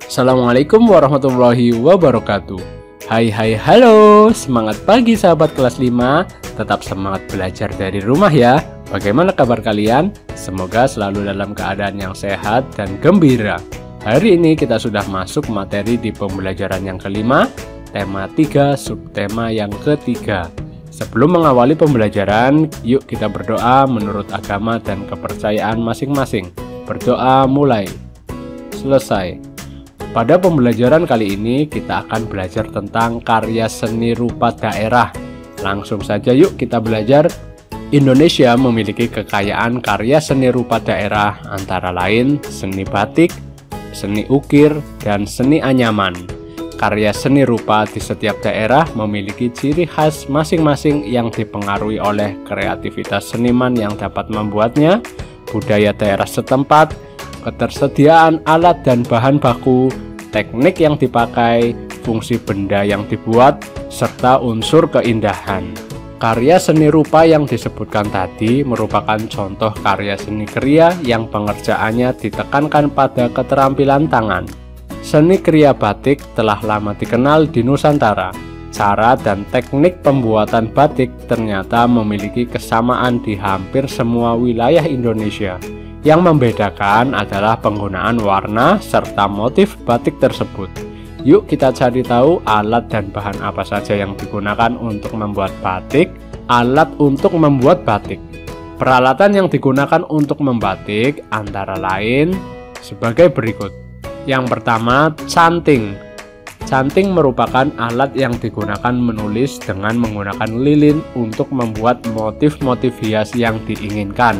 Assalamualaikum warahmatullahi wabarakatuh. Hai halo, semangat pagi sahabat kelas 5. Tetap semangat belajar dari rumah ya. Bagaimana kabar kalian? Semoga selalu dalam keadaan yang sehat dan gembira. Hari ini kita sudah masuk materi di pembelajaran yang kelima, tema 3, subtema yang ketiga. Sebelum mengawali pembelajaran, yuk kita berdoa menurut agama dan kepercayaan masing-masing. Berdoa mulai. Selesai. Pada pembelajaran kali ini kita akan belajar tentang karya seni rupa daerah. Langsung saja yuk kita belajar. Indonesia memiliki kekayaan karya seni rupa daerah antara lain seni batik, seni ukir, dan seni anyaman. Karya seni rupa di setiap daerah memiliki ciri khas masing-masing yang dipengaruhi oleh kreativitas seniman yang dapat membuatnya, budaya daerah setempat, ketersediaan alat dan bahan baku, teknik yang dipakai, fungsi benda yang dibuat, serta unsur keindahan. Karya seni rupa yang disebutkan tadi merupakan contoh karya seni kriya yang pengerjaannya ditekankan pada keterampilan tangan. Seni kriya batik telah lama dikenal di Nusantara. Cara dan teknik pembuatan batik ternyata memiliki kesamaan di hampir semua wilayah Indonesia. Yang membedakan adalah penggunaan warna serta motif batik tersebut. Yuk kita cari tahu alat dan bahan apa saja yang digunakan untuk membuat batik. Alat untuk membuat batik. Peralatan yang digunakan untuk membatik antara lain sebagai berikut. Yang pertama, canting. Canting merupakan alat yang digunakan menulis dengan menggunakan lilin untuk membuat motif-motif hias yang diinginkan.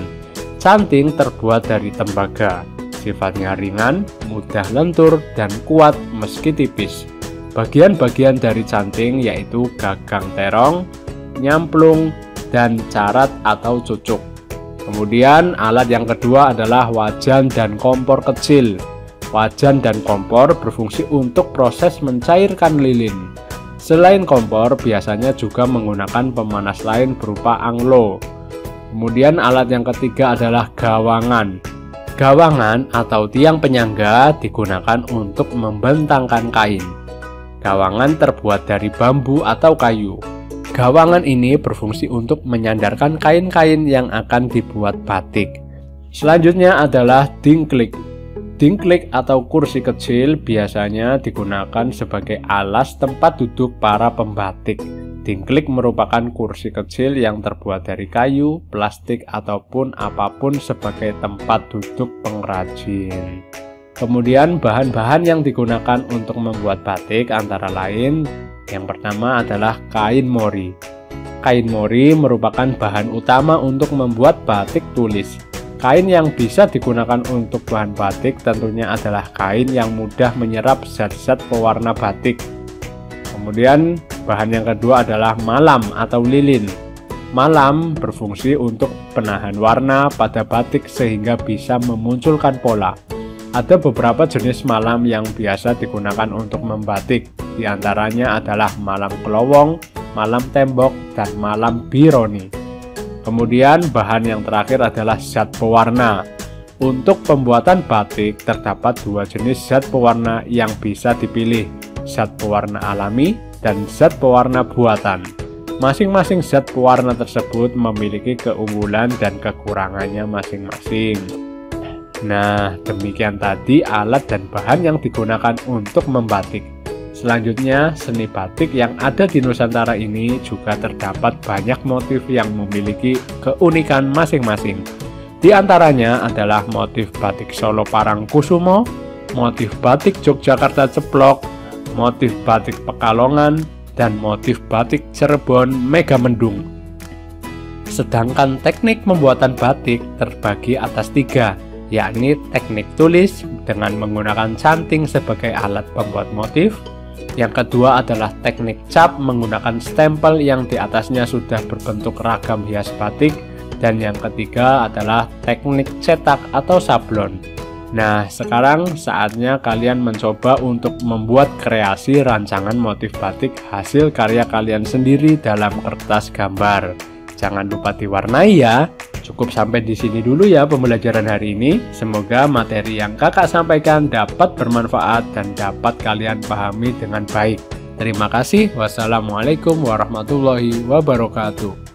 Canting terbuat dari tembaga, sifatnya ringan, mudah lentur, dan kuat meski tipis. Bagian-bagian dari canting yaitu gagang terong, nyamplung, dan carat atau cucuk. Kemudian alat yang kedua adalah wajan dan kompor kecil. Wajan dan kompor berfungsi untuk proses mencairkan lilin. Selain kompor, biasanya juga menggunakan pemanas lain berupa anglo. Kemudian alat yang ketiga adalah gawangan. Gawangan atau tiang penyangga digunakan untuk membentangkan kain. Gawangan terbuat dari bambu atau kayu. Gawangan ini berfungsi untuk menyandarkan kain-kain yang akan dibuat batik. Selanjutnya adalah dingklik. Dingklik atau kursi kecil biasanya digunakan sebagai alas tempat duduk para pembatik. Dingklik merupakan kursi kecil yang terbuat dari kayu, plastik, ataupun apapun sebagai tempat duduk pengrajin. Kemudian bahan-bahan yang digunakan untuk membuat batik antara lain yang pertama adalah kain mori. Kain mori merupakan bahan utama untuk membuat batik tulis. Kain yang bisa digunakan untuk bahan batik tentunya adalah kain yang mudah menyerap zat-zat pewarna batik. Kemudian bahan yang kedua adalah malam atau lilin. Malam berfungsi untuk penahan warna pada batik sehingga bisa memunculkan pola. Ada beberapa jenis malam yang biasa digunakan untuk membatik. Di antaranya adalah malam kelowong, malam tembok, dan malam bironi. Kemudian bahan yang terakhir adalah zat pewarna. Untuk pembuatan batik terdapat dua jenis zat pewarna yang bisa dipilih, zat pewarna alami dan zat pewarna buatan. Masing-masing zat pewarna tersebut memiliki keunggulan dan kekurangannya masing-masing. Nah, demikian tadi alat dan bahan yang digunakan untuk membatik. Selanjutnya, seni batik yang ada di Nusantara ini juga terdapat banyak motif yang memiliki keunikan masing-masing. Di antaranya adalah motif batik Solo Parangkusumo, motif batik Yogyakarta Ceplok, motif batik Pekalongan, dan motif batik Cirebon Megamendung. Sedangkan teknik pembuatan batik terbagi atas tiga, yakni teknik tulis dengan menggunakan canting sebagai alat pembuat motif. Yang kedua adalah teknik cap menggunakan stempel yang di atasnya sudah berbentuk ragam hias batik. Dan yang ketiga adalah teknik cetak atau sablon. Nah, sekarang saatnya kalian mencoba untuk membuat kreasi rancangan motif batik hasil karya kalian sendiri dalam kertas gambar. Jangan lupa diwarnai ya. Cukup sampai di sini dulu ya pembelajaran hari ini. Semoga materi yang kakak sampaikan dapat bermanfaat dan dapat kalian pahami dengan baik. Terima kasih. Wassalamualaikum warahmatullahi wabarakatuh.